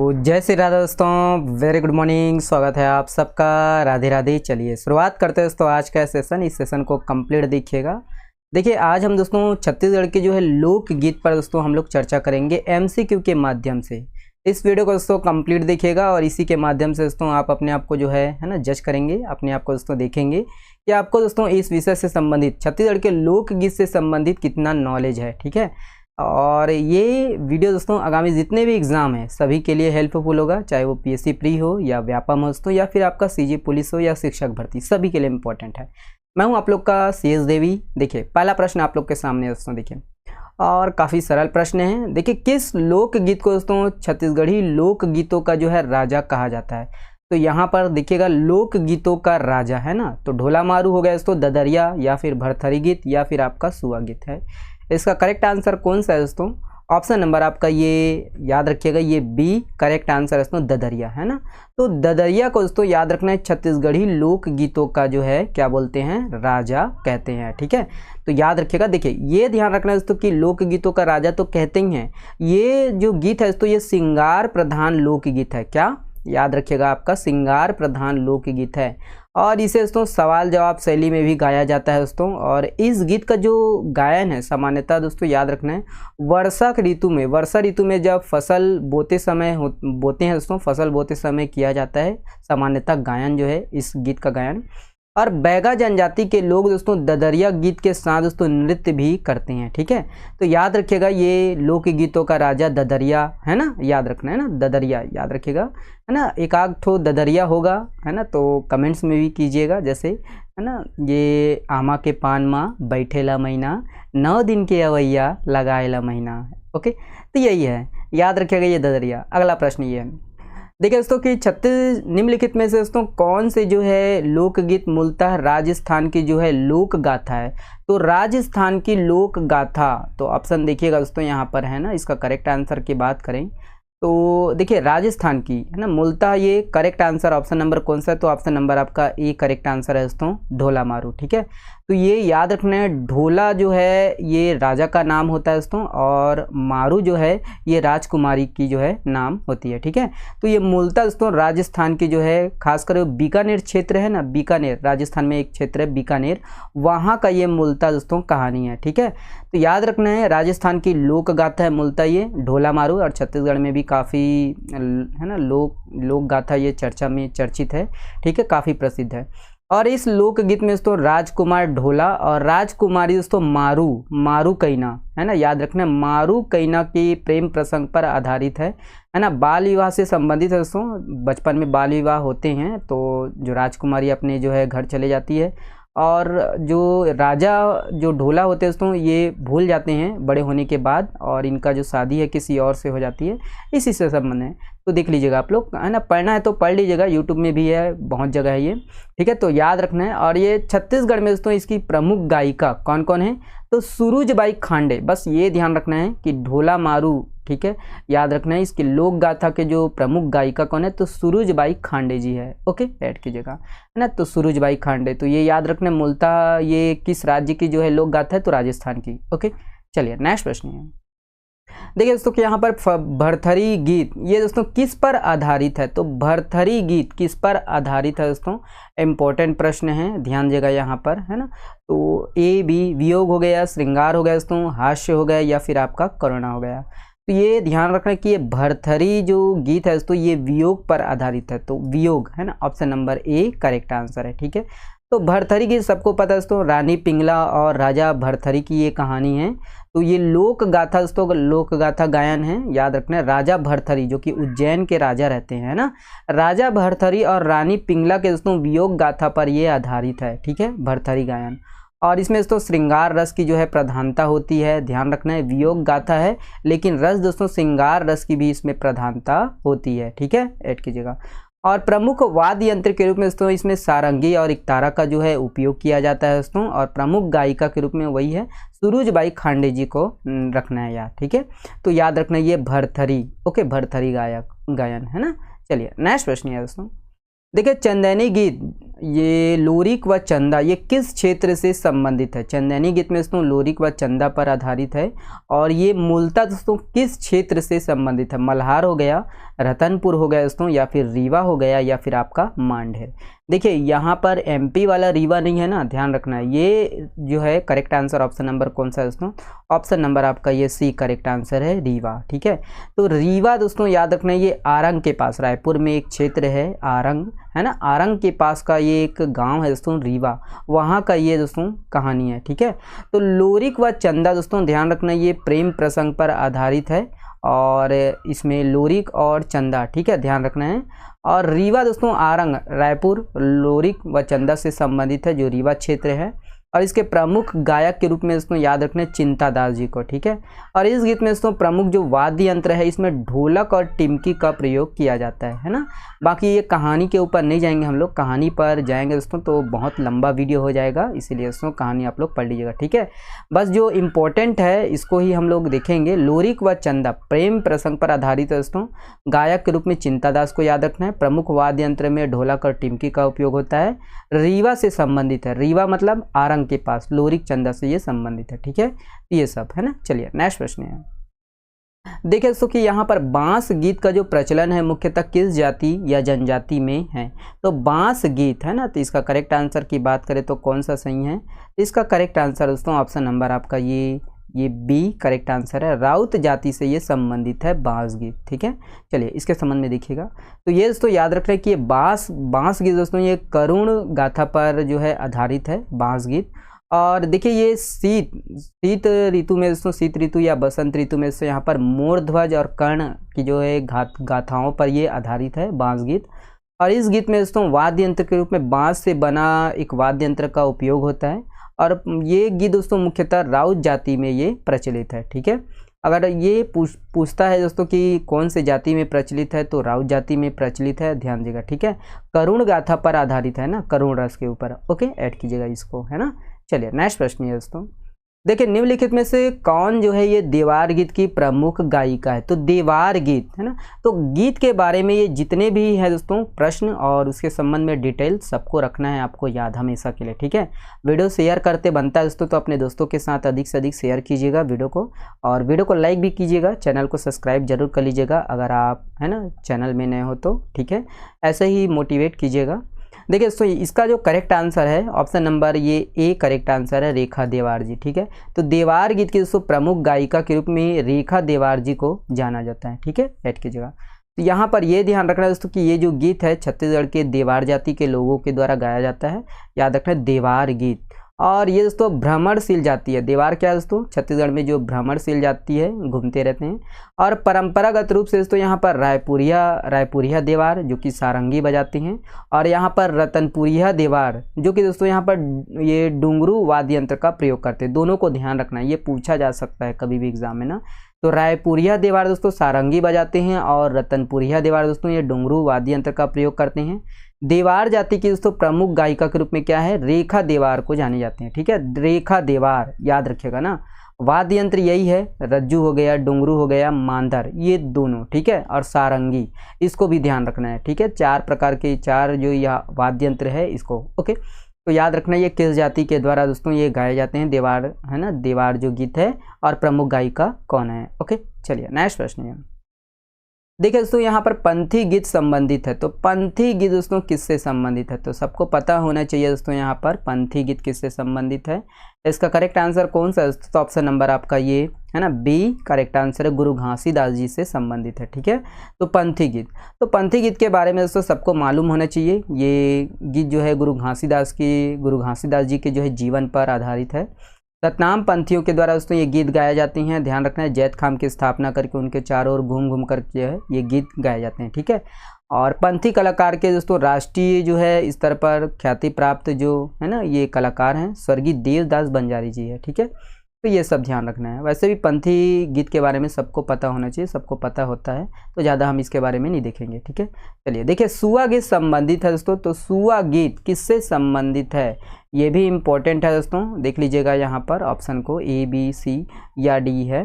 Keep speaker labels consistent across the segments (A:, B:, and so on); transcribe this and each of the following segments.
A: जय श्री राधे दोस्तों, very good morning. स्वागत है आप सबका। राधे राधे। चलिए शुरुआत करते हैं दोस्तों आज का सेशन। इस सेशन को कंप्लीट देखिएगा। देखिए आज हम दोस्तों छत्तीसगढ़ के जो है लोकगीत पर दोस्तों हम लोग चर्चा करेंगे एमसीक्यू के माध्यम से। इस वीडियो को दोस्तों कंप्लीट देखिएगा और इसी के माध्यम से दोस्तों आप अपने आप को जो है ना जज करेंगे, अपने आप को दोस्तों देखेंगे कि आपको दोस्तों इस विषय से संबंधित छत्तीसगढ़ के लोकगीत से संबंधित कितना नॉलेज है। ठीक है, और ये वीडियो दोस्तों आगामी जितने भी एग्ज़ाम हैं सभी के लिए हेल्पफुल होगा, चाहे वो पीएससी प्री हो या व्यापम दोस्तों या फिर आपका सीजी पुलिस हो या शिक्षक भर्ती, सभी के लिए इम्पोर्टेंट है। मैं हूं आप लोग का सीएस देवी। देखिए पहला प्रश्न आप लोग के सामने दोस्तों, देखिए और काफ़ी सरल प्रश्न है। देखिए किस लोकगीत को दोस्तों छत्तीसगढ़ी लोकगीतों का जो है राजा कहा जाता है। तो यहाँ पर देखिएगा लोकगीतों का राजा है ना, तो ढोला मारू हो गया दोस्तों, ददरिया या फिर भरथरी गीत या फिर आपका सुआ गीत है। इसका करेक्ट आंसर कौन सा है दोस्तों? ऑप्शन नंबर आपका ये याद रखिएगा, ये बी करेक्ट आंसर है दोस्तों, ददरिया है ना। तो ददरिया को दोस्तों याद रखना है, छत्तीसगढ़ी लोकगीतों का जो है क्या बोलते हैं, राजा कहते हैं। ठीक है, तो याद रखिएगा। देखिए ये ध्यान रखना है दोस्तों कि लोकगीतों का राजा तो कहते ही हैं, ये जो गीत है दोस्तों ये श्रृंगार प्रधान लोकगीत है। क्या याद रखिएगा, आपका श्रृंगार प्रधान लोकगीत है और इसे दोस्तों सवाल जवाब शैली में भी गाया जाता है दोस्तों। और इस गीत का जो गायन है सामान्यतः दोस्तों याद रखना है वर्षा ऋतु में जब फसल बोते समय बोते हैं दोस्तों, फसल बोते समय किया जाता है सामान्यतः गायन जो है इस गीत का गायन। और बैगा जनजाति के लोग दोस्तों ददरिया गीत के साथ दोस्तों नृत्य भी करते हैं। ठीक है, तो याद रखिएगा ये लोकगीतों का राजा ददरिया है ना, याद रखना है ना, ददरिया याद रखिएगा है ना। एक आध ठो ददरिया होगा है ना, तो कमेंट्स में भी कीजिएगा, जैसे है ना, ये आमा के पान माँ बैठेला महीना 9 दिन के अवैया लगाएला महीना। ओके, तो यही है, याद रखिएगा ये ददरिया। अगला प्रश्न ये है, देखिए दोस्तों कि छत्तीस निम्नलिखित में से दोस्तों कौन से जो है लोकगीत मूलतः राजस्थान की जो है लोक गाथा है। तो राजस्थान की लोक गाथा, तो ऑप्शन देखिएगा दोस्तों यहाँ पर है ना, इसका करेक्ट आंसर की बात करें तो देखिए राजस्थान की है ना मूलतः ये करेक्ट आंसर ऑप्शन नंबर कौन सा है, तो ऑप्शन नंबर आपका ए करेक्ट आंसर है दोस्तों, ढोला मारू। ठीक है, तो ये याद रखना है, ढोला जो है ये राजा का नाम होता है दोस्तों और मारू जो है ये राजकुमारी की जो है नाम होती है। ठीक है, तो ये मूलतः दोस्तों राजस्थान की जो है खासकर बीकानेर क्षेत्र है ना, बीकानेर राजस्थान में एक क्षेत्र है बीकानेर, वहाँ का ये मूलतः दोस्तों कहानी है। ठीक है, तो याद रखना है राजस्थान की लोक गाथा है मूलतः ये ढोला मारू, और छत्तीसगढ़ में भी काफ़ी है ना लोक गाथा ये चर्चा में चर्चित है। ठीक है, काफ़ी प्रसिद्ध है। और इस लोकगीत में दोस्तों राजकुमार ढोला और राजकुमारी दोस्तों मारू कैना है ना, याद रखना है मारू कैना की प्रेम प्रसंग पर आधारित है ना। बाल विवाह से संबंधित है दोस्तों, बचपन में बाल विवाह होते हैं तो जो राजकुमारी अपने जो है घर चले जाती है और जो राजा जो ढोला होते हैं दोस्तों ये भूल जाते हैं बड़े होने के बाद, और इनका जो शादी है किसी और से हो जाती है, इसी से संबंध है। तो देख लीजिएगा आप लोग है ना, पढ़ना है तो पढ़ लीजिएगा, यूट्यूब में भी है, बहुत जगह है ये। ठीक है, तो याद रखना है। और ये छत्तीसगढ़ में दोस्तों इसकी प्रमुख गायिका कौन कौन है, तो सूरजबाई खांडे, बस ये ध्यान रखना है कि ढोला मारू। ठीक है, याद रखना है इसकी लोक गाथा के जो प्रमुख गायिका कौन है, तो सूरजबाई खांडे जी है। ओके, ऐड कीजिएगा है ना, तो सूरजबाई खांडे, तो ये याद रखना है मूलतः ये किस राज्य की जो है लोक गाथा है, तो राजस्थान की। ओके, चलिए नेक्स्ट प्रश्न है। देखिए दोस्तों कि यहाँ पर भरथरी गीत ये दोस्तों किस पर आधारित है, तो भरथरी गीत किस पर आधारित है दोस्तों, इम्पोर्टेंट प्रश्न है, ध्यान दीजिएगा यहाँ पर है ना। तो ए बी वियोग हो गया, श्रृंगार हो गया दोस्तों, हास्य हो गया या फिर आपका करुणा हो गया। तो ये ध्यान रखना कि ये भरथरी जो गीत है दोस्तों ये वियोग पर आधारित है, तो वियोग है ना, option number A correct answer है। ठीक है, तो भरथरी गीत सबको पता है दोस्तों, रानी पिंगला और राजा भरथरी की ये कहानी है। तो ये लोक गाथा दोस्तों लोक गाथा गायन है, याद रखना है राजा भरथरी जो कि उज्जैन के राजा रहते हैं ना, राजा भरथरी और रानी पिंगला के दोस्तों वियोग गाथा पर ये आधारित है। ठीक है, भरथरी गायन, और इसमें दोस्तों श्रृंगार रस की जो है प्रधानता होती है, ध्यान रखना है वियोग गाथा है लेकिन रस दोस्तों श्रृंगार रस की भी इसमें प्रधानता होती है। ठीक है, ऐड कीजिएगा। और प्रमुख वाद्य यंत्र के रूप में दोस्तों इसमें सारंगी और एकतारा का जो है उपयोग किया जाता है दोस्तों, और प्रमुख गायिका के रूप में वही है सूरजबाई खांडे जी को रखना है याद। ठीक है, तो याद रखना ये भरथरी, ओके भरथरी गायन है ना। चलिए नेक्स्ट प्रश्न है दोस्तों, देखिए चंदेनी गीत ये लोरिक व चंदा ये किस क्षेत्र से संबंधित है? चंदेनी गीत में दोस्तों लोरिक व चंदा पर आधारित है और ये मूलतः दोस्तों किस क्षेत्र से संबंधित है? मल्हार हो गया, रतनपुर हो गया दोस्तों, या फिर रीवा हो गया, या फिर आपका मांढर। देखिए यहाँ पर एमपी वाला रीवा नहीं है ना, ध्यान रखना है। ये जो है करेक्ट आंसर ऑप्शन नंबर कौन सा है दोस्तों? ऑप्शन नंबर आपका ये सी करेक्ट आंसर है, रीवा। ठीक है, तो रीवा दोस्तों याद रखना है, ये आरंग के पास, रायपुर में एक क्षेत्र है आरंग, है ना, आरंग के पास का ये एक गांव है दोस्तों रीवा, वहाँ का ये दोस्तों कहानी है। ठीक है, तो लोरिक व चंदा दोस्तों ध्यान रखना ये प्रेम प्रसंग पर आधारित है और इसमें लोरिक और चंदा, ठीक है, ध्यान रखना है। और रीवा दोस्तों आरंग, रायपुर, लोरिक व चंदा से संबंधित है, जो रीवा क्षेत्र है। और इसके प्रमुख गायक के रूप में दोस्तों याद रखना है चिंता दास जी को। ठीक है, और इस गीत में दोस्तों प्रमुख जो वाद्य यंत्र है इसमें ढोलक और टिमकी का प्रयोग किया जाता है ना। बाकी ये कहानी के ऊपर नहीं जाएंगे हम लोग, कहानी पर जाएंगे दोस्तों तो बहुत लंबा वीडियो हो जाएगा, इसीलिए दोस्तों कहानी आप लोग पढ़ लीजिएगा। ठीक है, बस जो इम्पोर्टेंट है इसको ही हम लोग देखेंगे। लोरिक व चंदा प्रेम प्रसंग पर आधारित है दोस्तों, गायक के रूप में चिंता दास को याद रखना है, प्रमुख वाद्य यंत्र में ढोलक और टिमकी का उपयोग होता है, रीवा से संबंधित है, रीवा मतलब आरंग के पास, लोरिक चंदा से ये संबंधित है। ठीक है, ये सब है ना। चलिए नेक्स्ट प्रश्न है, देखिए दोस्तों कि यहाँ पर बांस गीत का जो प्रचलन है मुख्यतः किस जाति या जनजाति में है? तो बांस गीत है ना, तो इसका करेक्ट आंसर की बात करें तो कौन सा सही है? इसका करेक्ट आंसर दोस्तों ऑप्शन नंबर आपका ये बी करेक्ट आंसर है, राउत जाति से ये संबंधित है बांस गीत। ठीक है, चलिए इसके संबंध में देखिएगा। तो ये दोस्तों याद रख रहे हैं कि ये बांस गीत दोस्तों ये करुण गाथा पर जो है आधारित है बांस गीत। और देखिए ये शीत ऋतु में दोस्तों, शीत ऋतु या बसंत ऋतु में दोस्तों यहाँ पर मोर ध्वज और कर्ण की जो है गाथाओं पर ये आधारित है बांस गीत। और इस गीत में दोस्तों वाद्य यंत्र के रूप में बांस से बना एक वाद्य यंत्र का उपयोग होता है और ये गीत दोस्तों मुख्यतः राउत जाति में ये प्रचलित है। ठीक है, अगर ये पूछता है दोस्तों कि कौन से जाति में प्रचलित है तो राउत जाति में प्रचलित है, ध्यान दीजिएगा। ठीक है, करुण गाथा पर आधारित है ना, करुण रस के ऊपर। ओके, ऐड कीजिएगा इसको, है ना। चलिए नेक्स्ट प्रश्न है दोस्तों, देखिए निम्नलिखित में से कौन जो है ये देवार गीत की प्रमुख गायिका है? तो देवार गीत है ना, तो गीत के बारे में ये जितने भी है दोस्तों प्रश्न और उसके संबंध में डिटेल सबको रखना है आपको याद हमेशा के लिए। ठीक है, वीडियो शेयर करते बनता है दोस्तों, तो अपने दोस्तों के साथ अधिक से अधिक शेयर कीजिएगा वीडियो को, और वीडियो को लाइक भी कीजिएगा, चैनल को सब्सक्राइब जरूर कर लीजिएगा अगर आप है ना चैनल में नए हो तो। ठीक है, ऐसे ही मोटिवेट कीजिएगा। देखिए दोस्तों इसका जो करेक्ट आंसर है ऑप्शन नंबर ये ए करेक्ट आंसर है, रेखा देवार जी। ठीक है, तो देवार गीत की दोस्तों प्रमुख गायिका के रूप में रेखा देवार जी को जाना जाता है। ठीक है, ऐड कीजिएगा। तो यहाँ पर ये ध्यान रखना है दोस्तों कि ये जो गीत है छत्तीसगढ़ के देवार जाति के लोगों के द्वारा गाया जाता है, याद रखना है देवार गीत। और ये दोस्तों भ्रमणशील जाति है, देवार क्या है दोस्तों छत्तीसगढ़ में जो भ्रमणशील जाति है घूमते रहते हैं। और परंपरागत रूप से दोस्तों यहाँ पर रायपुरिया देवार जो कि सारंगी बजाते हैं, और यहाँ पर रतनपुरिया देवार जो कि दोस्तों यहाँ पर ये डुंगरू वाद्य यंत्र का प्रयोग करते हैं। दोनों को ध्यान रखना है, ये पूछा जा सकता है कभी भी एग्जाम में ना। तो रायपुरिया देवार दोस्तों सारंगी बजाते हैं और रतनपुरिया देवार दोस्तों ये डुंगरू वाद्य यंत्र का प्रयोग करते हैं। देवार जाति की दोस्तों प्रमुख गायिका के रूप में क्या है? रेखा देवार को जाने जाते हैं। ठीक है, रेखा देवार याद रखिएगा ना। वाद्य यंत्र यही है, रज्जू हो गया, डुंगरू हो गया, मांदर, ये दोनों। ठीक है, और सारंगी, इसको भी ध्यान रखना है। ठीक है, 4 प्रकार के 4 जो यह वाद्य यंत्र है इसको। ओके, तो याद रखना ये किस जाति के द्वारा दोस्तों ये गाए जाते हैं, देवार है ना, देवार जो गीत है, और प्रमुख गायिका कौन है। ओके, चलिए नेक्स्ट प्रश्न है। देखिए दोस्तों यहाँ पर पंथी गीत संबंधित है, तो पंथी गीत दोस्तों किससे संबंधित है? तो सबको पता होना चाहिए दोस्तों यहाँ पर पंथी गीत किससे संबंधित है। इसका करेक्ट आंसर कौन सा है? तो ऑप्शन नंबर आपका ये है ना, बी करेक्ट आंसर है, गुरु घासीदास जी से संबंधित है। ठीक है, तो पंथी गीत, तो पंथी गीत के बारे में दोस्तों सबको मालूम होना चाहिए। ये गीत जो है गुरु घासीदास जी के जो है जीवन पर आधारित है। सतनाम पंथियों के द्वारा दोस्तों ये गीत गाए जाते हैं। ध्यान रखना है जैत खाम की स्थापना करके उनके चारों ओर घूम घूम कर जो है ये गीत गाए जाते हैं। ठीक है, और पंथी कलाकार के दोस्तों राष्ट्रीय जो है स्तर पर ख्याति प्राप्त जो है ना ये कलाकार हैं स्वर्गीय देवदास बंजारी जी है। ठीक है, तो ये सब ध्यान रखना है। वैसे भी पंथी गीत के बारे में सबको पता होना चाहिए, सबको पता होता है, तो ज़्यादा हम इसके बारे में नहीं देखेंगे। ठीक है, चलिए देखिए सुआ गीत संबंधित है दोस्तों, तो सुआ गीत किससे संबंधित है? ये भी इम्पोर्टेंट है दोस्तों, देख लीजिएगा यहाँ पर ऑप्शन को, A B C या D है।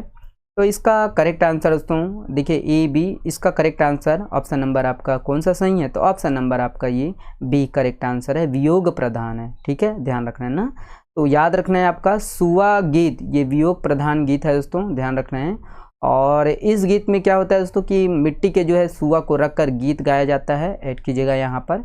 A: तो इसका करेक्ट आंसर दोस्तों देखिए ए बी, इसका करेक्ट आंसर ऑप्शन नंबर आपका कौन सा सही है, तो ऑप्शन नंबर आपका ये बी करेक्ट आंसर है, वियोग प्रधान है। ठीक है, ध्यान रखना है ना। तो याद रखना है आपका सुआ गीत ये वियोग प्रधान गीत है दोस्तों, ध्यान रखना है। और इस गीत में क्या होता है दोस्तों कि मिट्टी के जो है सुआ को रखकर गीत गाया जाता है, ऐड कीजिएगा यहाँ पर।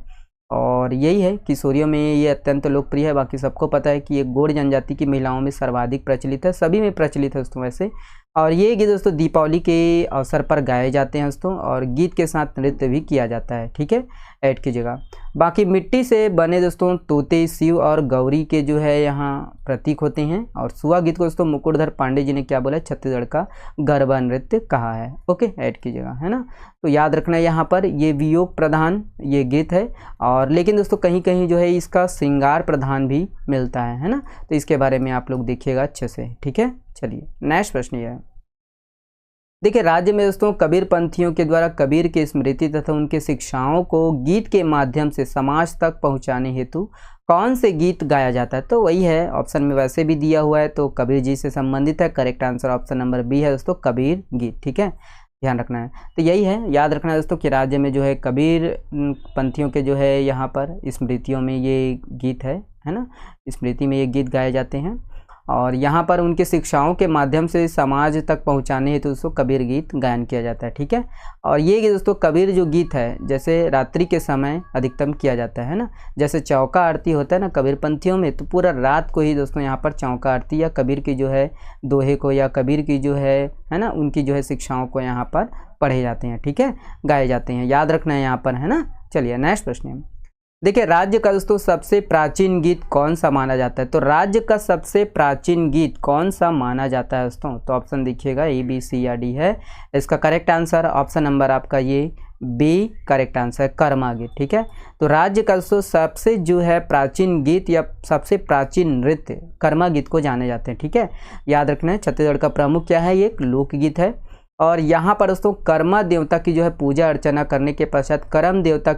A: और यही है किशोरियों में ये अत्यंत लोकप्रिय है। बाकी सबको पता है कि ये गोंड जनजाति की महिलाओं में सर्वाधिक प्रचलित है, सभी में प्रचलित है दोस्तों वैसे। और ये गीत दोस्तों दीपावली के अवसर पर गाए जाते हैं दोस्तों, और गीत के साथ नृत्य भी किया जाता है। ठीक है, ऐड कीजिएगा। बाकी मिट्टी से बने दोस्तों तोते शिव और गौरी के जो है यहाँ प्रतीक होते हैं। और सुआ गीत को दोस्तों मुकुटधर पांडे जी ने क्या बोला, छत्तीसगढ़ का गरबा नृत्य कहा है। ओके, ऐड कीजिएगा, है ना। तो याद रखना है यहाँ पर ये वियोग प्रधान ये गीत है, और लेकिन दोस्तों कहीं कहीं जो है इसका श्रृंगार प्रधान भी मिलता है ना। तो इसके बारे में आप लोग देखिएगा अच्छे से। ठीक है, चलिए नेक्स्ट प्रश्न ये है। देखिए राज्य में दोस्तों कबीर पंथियों के द्वारा कबीर की स्मृति तथा उनके शिक्षाओं को गीत के माध्यम से समाज तक पहुंचाने हेतु कौन से गीत गाया जाता है, तो वही है ऑप्शन में वैसे भी दिया हुआ है, तो कबीर जी से संबंधित है। Correct answer option number B है दोस्तों, कबीर गीत। ठीक है, ध्यान रखना है। तो यही है, याद रखना है दोस्तों कि राज्य में जो है कबीर पंथियों के जो है यहाँ पर स्मृतियों में ये गीत है ना, स्मृति में ये गीत गाए जाते हैं। और यहाँ पर उनके शिक्षाओं के माध्यम से समाज तक पहुँचाने हेतु दोस्तों कबीर गीत गायन किया जाता है। ठीक है, और ये दोस्तों कबीर जो गीत है जैसे रात्रि के समय अधिकतम किया जाता है ना, जैसे चौका आरती होता है ना कबीर पंथियों में, तो पूरा रात को ही दोस्तों यहाँ पर चौका आरती या कबीर की जो है दोहे को या कबीर की जो है ना उनकी जो है शिक्षाओं को यहाँ पर पढ़े जाते हैं। ठीक है, गाए जाते हैं, याद रखना है यहाँ पर, है ना। चलिए नेक्स्ट प्रश्न है। देखिए राज्य का दोस्तों सबसे प्राचीन गीत कौन सा माना जाता है, तो राज्य का सबसे प्राचीन गीत कौन सा माना जाता है दोस्तों, तो ऑप्शन देखिएगा ए बी सी या डी है। इसका करेक्ट आंसर ऑप्शन नंबर आपका ये बी करेक्ट आंसर कर्मा गीत। ठीक है, तो राज्य का दोस्तों सबसे जो है प्राचीन गीत या सबसे प्राचीन नृत्य कर्मा गीत को जाने जाते हैं। ठीक है, याद रखना है छत्तीसगढ़ का प्रमुख क्या है, ये एक लोकगीत है। और यहाँ पर दोस्तों कर्मा देवता की जो है पूजा अर्चना करने के पश्चात करम देवता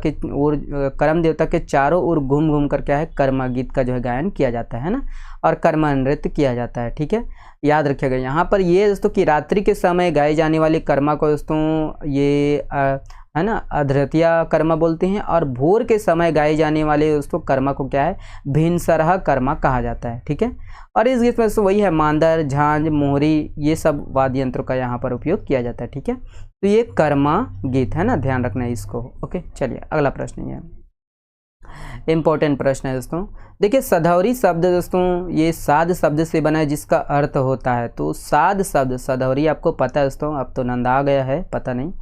A: के चारों ओर घूम घूम कर क्या है कर्मा गीत का जो है गायन किया जाता है ना, और कर्मा नृत्य किया जाता है। ठीक है, याद रखिएगा यहाँ पर ये दोस्तों कि रात्रि के समय गाई जाने वाली कर्मा को दोस्तों ये है ना अधरतिया कर्मा बोलते हैं, और भोर के समय गाए जाने वाले दोस्तों कर्मा को क्या है भिनसरहा कर्मा कहा जाता है। ठीक है, और इस गीत में दोस्तों वही है मांदर झांझ मोहरी ये सब वाद्य यंत्रों का यहाँ पर उपयोग किया जाता है। ठीक है, तो ये कर्मा गीत है ना, ध्यान रखना है इसको। ओके, चलिए अगला प्रश्न ये इंपॉर्टेंट प्रश्न है दोस्तों। देखिए सधौरी शब्द दोस्तों ये साध शब्द से बना है जिसका अर्थ होता है, तो साध शब्द सधौरी आपको पता है दोस्तों, अब तो नंदा आ गया है पता नहीं।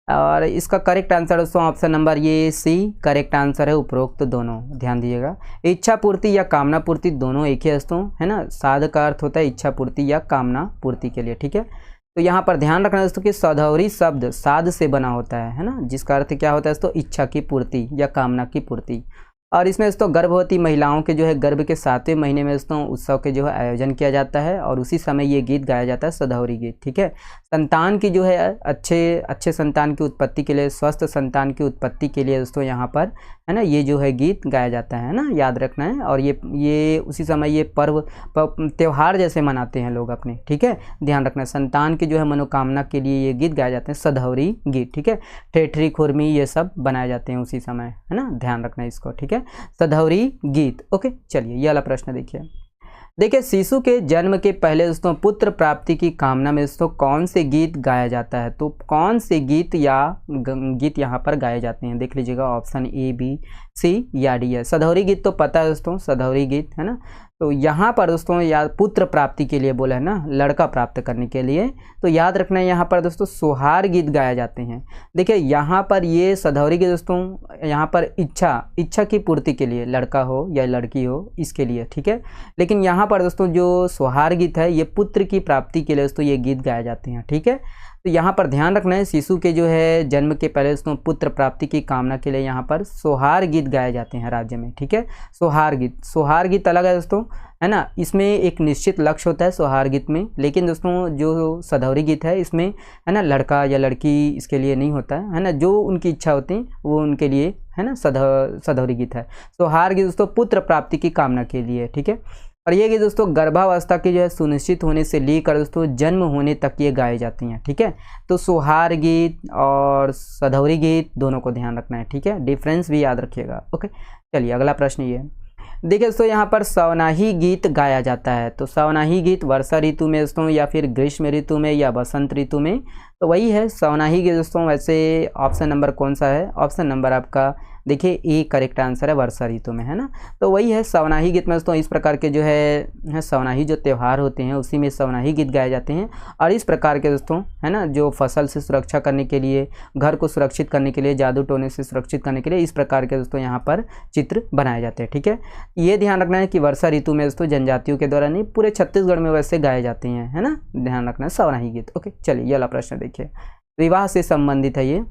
A: और इसका करेक्ट आंसर दोस्तों ऑप्शन नंबर ये सी करेक्ट आंसर है, उपरोक्त दोनों ध्यान दीजिएगा। इच्छा पूर्ति या कामना पूर्ति दोनों एक ही दोस्तों, है ना। साध का अर्थ होता है इच्छा पूर्ति या कामना पूर्ति के लिए। ठीक है, तो यहाँ पर ध्यान रखना दोस्तों कि सधौरी शब्द साध से बना होता है ना, जिसका अर्थ क्या होता है दोस्तों इच्छा की पूर्ति या कामना की पूर्ति। और इसमें दोस्तों गर्भवती महिलाओं के जो है गर्भ के 7वें महीने में दोस्तों उत्सव के जो है आयोजन किया जाता है, और उसी समय ये गीत गाया जाता है सधौरी गीत। ठीक है, संतान की जो है अच्छे संतान की उत्पत्ति के लिए, स्वस्थ संतान की उत्पत्ति के लिए दोस्तों यहाँ पर है ना ये जो है गीत गाया जाता है ना, याद रखना है। और ये उसी समय ये पर्व त्यौहार जैसे मनाते हैं लोग अपने। ठीक है, ध्यान रखना, संतान की जो है मनोकामना के लिए ये गीत गाए जाते हैं सधौरी गीत। ठीक है, ठेठरी खुरमी ये सब बनाए जाते हैं उसी समय, है ना, ध्यान रखना इसको। ठीक है, सधौरी गीत। ओके, चलिए ये वाला प्रश्न देखिए शिशु के जन्म के पहले दोस्तों पुत्र प्राप्ति की कामना में दोस्तों कौन से गीत गाया जाता है, तो कौन से गीत यहाँ पर गाए जाते हैं देख लीजिएगा, ऑप्शन ए बी सी या डी है। सधौरी गीत तो पता है दोस्तों, सधौरी गीत है ना। तो यहाँ पर दोस्तों याद पुत्र प्राप्ति के लिए बोला है ना, लड़का प्राप्त करने के लिए, तो याद रखना है यहाँ पर दोस्तों सोहार गीत गाए जाते हैं। देखिए यहाँ पर ये सधौरी गीत दोस्तों यहाँ पर इच्छा की पूर्ति के लिए, लड़का हो या लड़की हो इसके लिए। ठीक है, लेकिन यहाँ पर दोस्तों जो सोहार गीत है ये पुत्र की प्राप्ति के लिए दोस्तों ये गीत गाए जाते हैं। ठीक है, तो यहाँ पर ध्यान रखना है शिशु के जो है जन्म के पहले दोस्तों पुत्र प्राप्ति की कामना के लिए यहाँ पर सोहार गीत गाए जाते हैं राज्य में। ठीक है, सोहार गीत अलग है दोस्तों, है ना, इसमें एक निश्चित लक्ष्य होता है सोहार गीत में, लेकिन दोस्तों जो सधौरी गीत है इसमें है ना लड़का या लड़की इसके लिए नहीं होता है ना, जो उनकी इच्छा होती है वो उनके लिए है ना सधौरी गीत है। सोहार गीत दोस्तों पुत्र प्राप्ति की कामना के लिए। ठीक है, और ये गीत दोस्तों गर्भावस्था की जो है सुनिश्चित होने से लेकर दोस्तों जन्म होने तक ये गाए जाती हैं, ठीक है। तो सुहार गीत और सधौरी गीत दोनों को ध्यान रखना है, ठीक है, डिफरेंस भी याद रखिएगा। ओके, चलिए अगला प्रश्न ये देखिए दोस्तों, यहाँ पर सवनाही गीत गाया जाता है। तो सवनाही गीत वर्षा ऋतु में दोस्तों या फिर ग्रीष्म ऋतु में या बसंत ऋतु में, तो वही है सवनाही गीत दोस्तों। वैसे ऑप्शन नंबर कौन सा है? ऑप्शन नंबर आपका देखिए ए करेक्ट आंसर है, वर्षा ऋतु में, है ना। तो वही है सवनाही गीत में दोस्तों। इस प्रकार के जो है सवनाही जो त्यौहार होते हैं उसी में सवनाही गीत गाए जाते हैं। और इस प्रकार के दोस्तों है ना, जो फसल से सुरक्षा करने के लिए, घर को सुरक्षित करने के लिए, जादू टोने से सुरक्षित करने के लिए इस प्रकार के दोस्तों यहाँ पर चित्र बनाए जाते हैं, ठीक है। ये ध्यान रखना है कि वर्षा ऋतु में दोस्तों जनजातियों के द्वारा नहीं, पूरे छत्तीसगढ़ में वैसे गाए जाते हैं, है ना, ध्यान रखना है सवनाही गीत। ओके, चलिए ये वाला प्रश्न देखिए, विवाह से संबंधित है ये।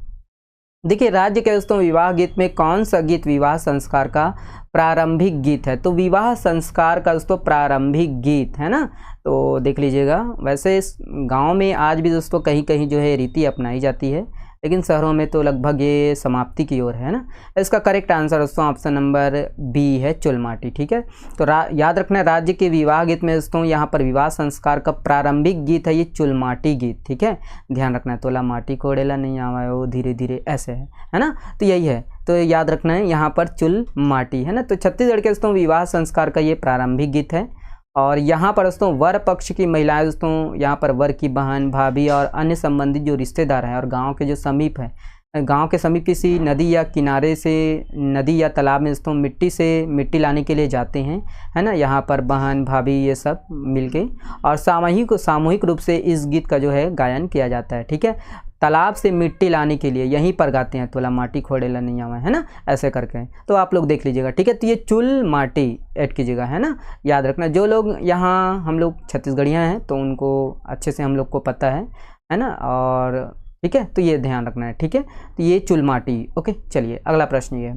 A: देखिए राज्य के दोस्तों विवाह गीत में कौन सा गीत विवाह संस्कार का प्रारंभिक गीत है? तो विवाह संस्कार का दोस्तों प्रारंभिक गीत है ना, तो देख लीजिएगा। वैसे गांव में आज भी दोस्तों कहीं कहीं जो है रीति अपनाई जाती है, लेकिन शहरों में तो लगभग ये समाप्ति की ओर है ना। इसका करेक्ट आंसर दोस्तों ऑप्शन नंबर बी है, चुलमाटी, ठीक है। तो याद रखना है राज्य के विवाह गीत में दोस्तों यहाँ पर विवाह संस्कार का प्रारंभिक गीत है ये चुलमाटी गीत, ठीक है, ध्यान रखना है। तोला माटी कोड़ेला नहीं आवा वो धीरे धीरे, ऐसे है ना, तो यही है, तो याद रखना है यहाँ पर चुलमाटी, है ना। तो छत्तीसगढ़ के दोस्तों विवाह संस्कार का ये प्रारंभिक गीत है। और यहाँ पर दोस्तों वर पक्ष की महिलाएं दोस्तों यहाँ पर वर की बहन, भाभी और अन्य संबंधित जो रिश्तेदार हैं और गांव के जो समीप है, गांव के समीप किसी नदी या किनारे से, नदी या तालाब में दोस्तों मिट्टी लाने के लिए जाते हैं, है ना। यहाँ पर बहन, भाभी ये सब मिलके और सामूहिक रूप से इस गीत का जो है गायन किया जाता है, ठीक है। तालाब से मिट्टी लाने के लिए यहीं पर गाते हैं, तोला माटी खोड़ेला नहीं आवा, है ना, ऐसे करके। तो आप लोग देख लीजिएगा, ठीक है। तो ये चुल माटी ऐड कीजिएगा, है ना, याद रखना। जो लोग यहाँ हम लोग छत्तीसगढ़ियाँ हैं तो उनको अच्छे से हम लोग को पता है ना, और ठीक है, तो ये ध्यान रखना है, ठीक है। तो ये चुल माटी। ओके, चलिए अगला प्रश्न ये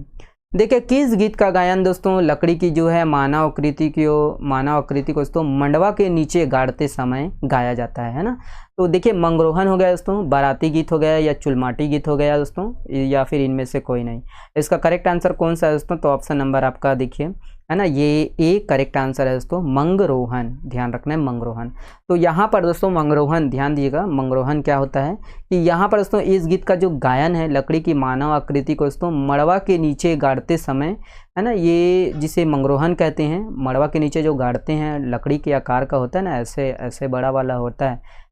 A: देखिए, किस गीत का गायन दोस्तों लकड़ी की जो है मानव आकृति को दोस्तों मंडवा के नीचे गाड़ते समय गाया जाता है ना। तो देखिए मंगरोहन हो गया दोस्तों, बाराती गीत हो गया, या चुलमाटी गीत हो गया दोस्तों, या फिर इनमें से कोई नहीं। इसका करेक्ट आंसर कौन सा है दोस्तों? तो ऑप्शन नंबर आपका देखिए, है ना, ये ए करेक्ट आंसर है दोस्तों, मंगरोहन, ध्यान रखना है मंगरोहन। तो यहाँ पर दोस्तों मंगरोहन, ध्यान दीजिएगा, मंगरोहन क्या होता है कि यहाँ पर दोस्तों इस गीत का जो गायन है लकड़ी की मानव आकृति को दोस्तों मड़वा के नीचे गाड़ते समय, है ना, ये जिसे मंगरोहन कहते हैं, मड़वा के नीचे जो गाड़ते हैं लकड़ी के आकार का होता है ना, ऐसे ऐसे बड़ा वाला होता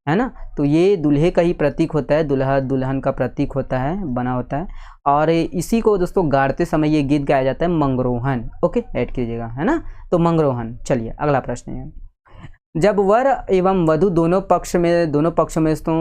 A: है ना। तो ये दूल्हे का ही प्रतीक होता है, दुल्हा दुल्हन का प्रतीक होता है, बना होता है, और इसी को दोस्तों गाड़ते समय ये गीत गाया जाता है मंगरोहन। ओके, ऐड कीजिएगा, है ना, तो मंगरोहन। चलिए अगला प्रश्न है, जब वर एवं वधु दोनों पक्ष में दोस्तों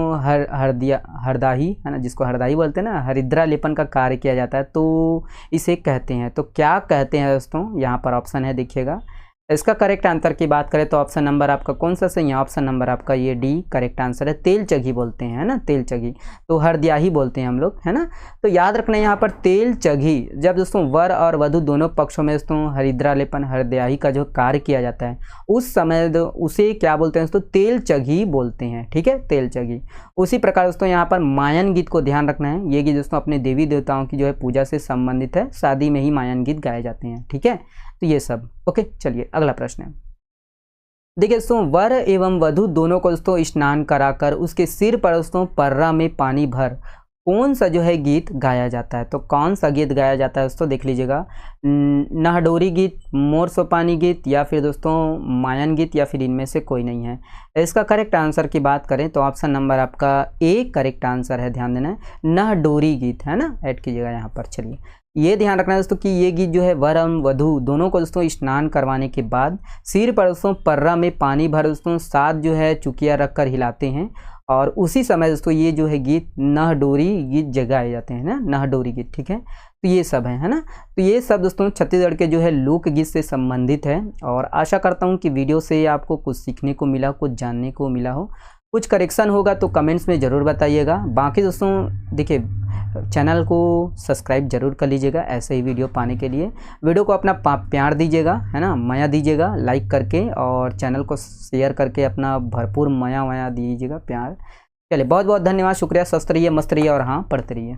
A: हरदाही, है ना, जिसको हरदाही बोलते हैं ना, हरिद्रा लेपन का कार्य किया जाता है, तो इसे कहते हैं, तो क्या कहते हैं दोस्तों? यहाँ पर ऑप्शन है, देखिएगा। इसका करेक्ट आंसर की बात करें तो ऑप्शन नंबर आपका कौन सा सही है? ऑप्शन नंबर आपका ये डी करेक्ट आंसर है, तेल चगी बोलते हैं, है ना, तेल चगी, तो हरदियाही बोलते हैं हम लोग, है ना। तो याद रखना है यहाँ पर तेल चगी, जब दोस्तों वर और वधु दोनों पक्षों में दोस्तों हरिद्रा लेपन, हरदियाही का जो कार्य किया जाता है उस समय उसे क्या बोलते हैं दोस्तों? तेल चगी बोलते हैं, ठीक है, तेल चगी। उसी प्रकार दोस्तों यहाँ पर मायन गीत को ध्यान रखना है, ये गीत दोस्तों अपने देवी देवताओं की जो है पूजा से संबंधित है, शादी में ही मायन गीत गाए जाते हैं, ठीक है। तो ये सब ओके। चलिए अगला प्रश्न है, देखिए दोस्तों वर एवं वधु दोनों को दोस्तों स्नान कराकर उसके सिर पर दोस्तों पर्रा में पानी भर कौन सा जो है गीत गाया जाता है? तो कौन सा गीत गाया जाता है दोस्तों? देख लीजिएगा, नहडोरी गीत, मोर सोपानी गीत, या फिर दोस्तों मायन गीत, या फिर इनमें से कोई नहीं है। इसका करेक्ट आंसर की बात करें तो ऑप्शन नंबर आपका ए करेक्ट आंसर है, ध्यान देना है, नहडोरी गीत, है ना, ऐड कीजिएगा यहाँ पर। चलिए ये ध्यान रखना है दोस्तों कि ये गीत जो है वर एवं वधु दोनों को दोस्तों स्नान करवाने के बाद सिर पर दोस्तों पर्रा में पानी भर दोस्तों साथ जो है चुकिया रखकर हिलाते हैं, और उसी समय दोस्तों ये जो है गीत नहडोरी गीत जगाए जाते हैं ना, नहडोरी गीत, ठीक है। तो ये सब है ना, तो ये सब दोस्तों छत्तीसगढ़ के जो है लोकगीत से संबंधित है, और आशा करता हूँ कि वीडियो से आपको कुछ सीखने को मिला, कुछ जानने को मिला हो। कुछ करेक्शन होगा तो कमेंट्स में ज़रूर बताइएगा। बाकी दोस्तों देखिए चैनल को सब्सक्राइब जरूर कर लीजिएगा ऐसे ही वीडियो पाने के लिए। वीडियो को अपना प्यार दीजिएगा, है ना, माया दीजिएगा लाइक करके, और चैनल को शेयर करके अपना भरपूर माया दीजिएगा, प्यार। चलिए बहुत बहुत धन्यवाद, शुक्रिया, स्वस्थ रहिए, मस्त रहिए, और हाँ पढ़ते रहिए।